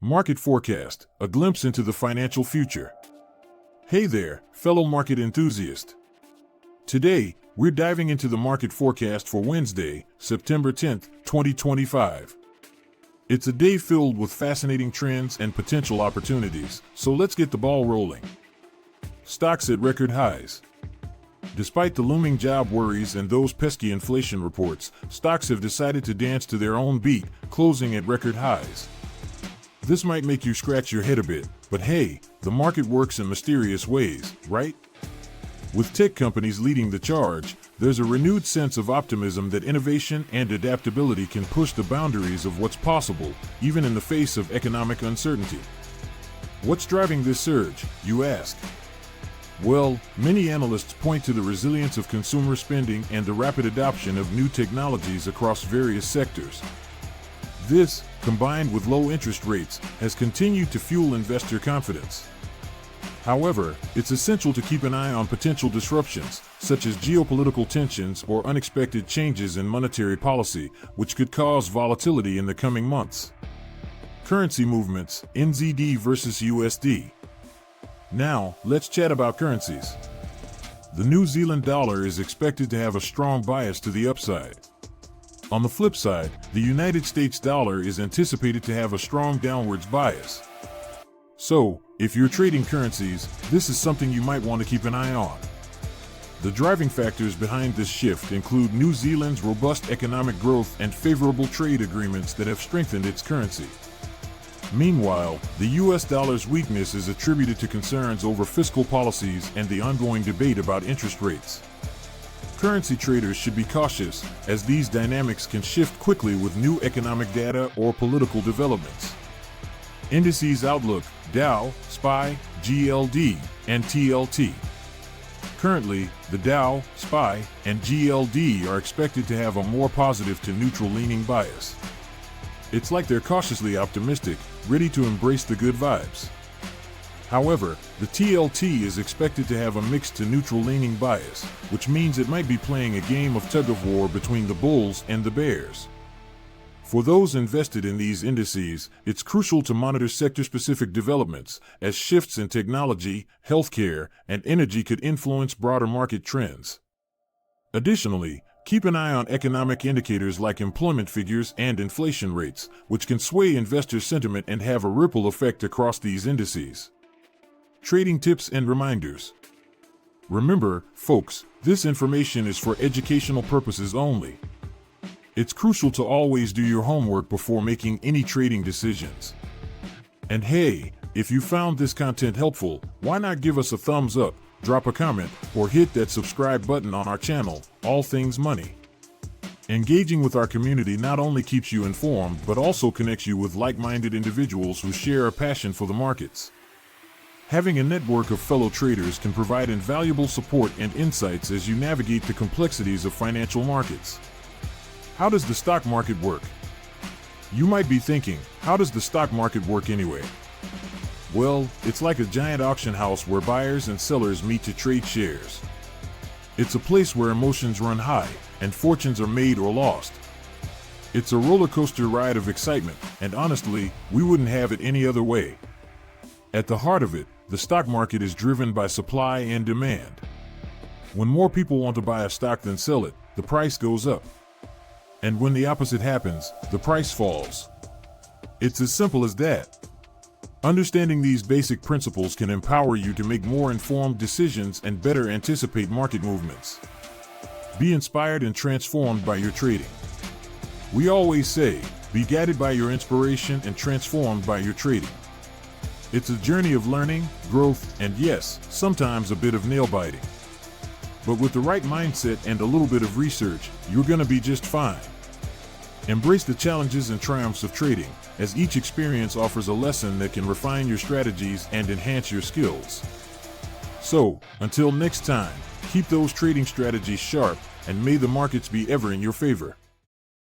Market Forecast, a glimpse into the financial future. Hey there, fellow market enthusiast. Today, we're diving into the market forecast for Wednesday, September 10th, 2025. It's a day filled with fascinating trends and potential opportunities, so let's get the ball rolling. Stocks at record highs. Despite the looming job worries and those pesky inflation reports, stocks have decided to dance to their own beat, closing at record highs. This might make you scratch your head a bit, but hey, the market works in mysterious ways, right? With tech companies leading the charge, there's a renewed sense of optimism that innovation and adaptability can push the boundaries of what's possible, even in the face of economic uncertainty. What's driving this surge, you ask? Well, many analysts point to the resilience of consumer spending and the rapid adoption of new technologies across various sectors. This, combined with low interest rates, has continued to fuel investor confidence. However, it's essential to keep an eye on potential disruptions, such as geopolitical tensions or unexpected changes in monetary policy, which could cause volatility in the coming months. Currency movements, NZD versus USD. Now, let's chat about currencies. The New Zealand dollar is expected to have a strong bias to the upside. On the flip side, the United States dollar is anticipated to have a strong downwards bias. So, if you're trading currencies, this is something you might want to keep an eye on. The driving factors behind this shift include New Zealand's robust economic growth and favorable trade agreements that have strengthened its currency. Meanwhile, the US dollar's weakness is attributed to concerns over fiscal policies and the ongoing debate about interest rates. Currency traders should be cautious, as these dynamics can shift quickly with new economic data or political developments. Indices outlook: Dow, SPY, GLD, and TLT. Currently, the Dow, SPY, and GLD are expected to have a more positive to neutral leaning bias. It's like they're cautiously optimistic, ready to embrace the good vibes. However, the TLT is expected to have a mixed to neutral leaning bias, which means it might be playing a game of tug-of-war between the bulls and the bears. For those invested in these indices, it's crucial to monitor sector-specific developments, as shifts in technology, healthcare, and energy could influence broader market trends. Additionally, keep an eye on economic indicators like employment figures and inflation rates, which can sway investor sentiment and have a ripple effect across these indices. Trading tips and reminders. Remember, folks, this information is for educational purposes only. It's crucial to always do your homework before making any trading decisions. And hey, if you found this content helpful, why not give us a thumbs up, drop a comment, or hit that subscribe button on our channel, All Things Money. Engaging with our community not only keeps you informed but also connects you with like-minded individuals who share a passion for the markets. Having a network of fellow traders can provide invaluable support and insights as you navigate the complexities of financial markets. How does the stock market work? You might be thinking, how does the stock market work anyway? Well, it's like a giant auction house where buyers and sellers meet to trade shares. It's a place where emotions run high and fortunes are made or lost. It's a roller coaster ride of excitement, and honestly, we wouldn't have it any other way. At the heart of it, the stock market is driven by supply and demand. When more people want to buy a stock than sell it, the price goes up. And when the opposite happens, the price falls. It's as simple as that. Understanding these basic principles can empower you to make more informed decisions and better anticipate market movements. Be inspired and transformed by your trading. We always say, be guided by your inspiration and transformed by your trading. It's a journey of learning, growth, and yes, sometimes a bit of nail-biting. But with the right mindset and a little bit of research, you're gonna be just fine. Embrace the challenges and triumphs of trading, as each experience offers a lesson that can refine your strategies and enhance your skills. So, until next time, keep those trading strategies sharp, and may the markets be ever in your favor.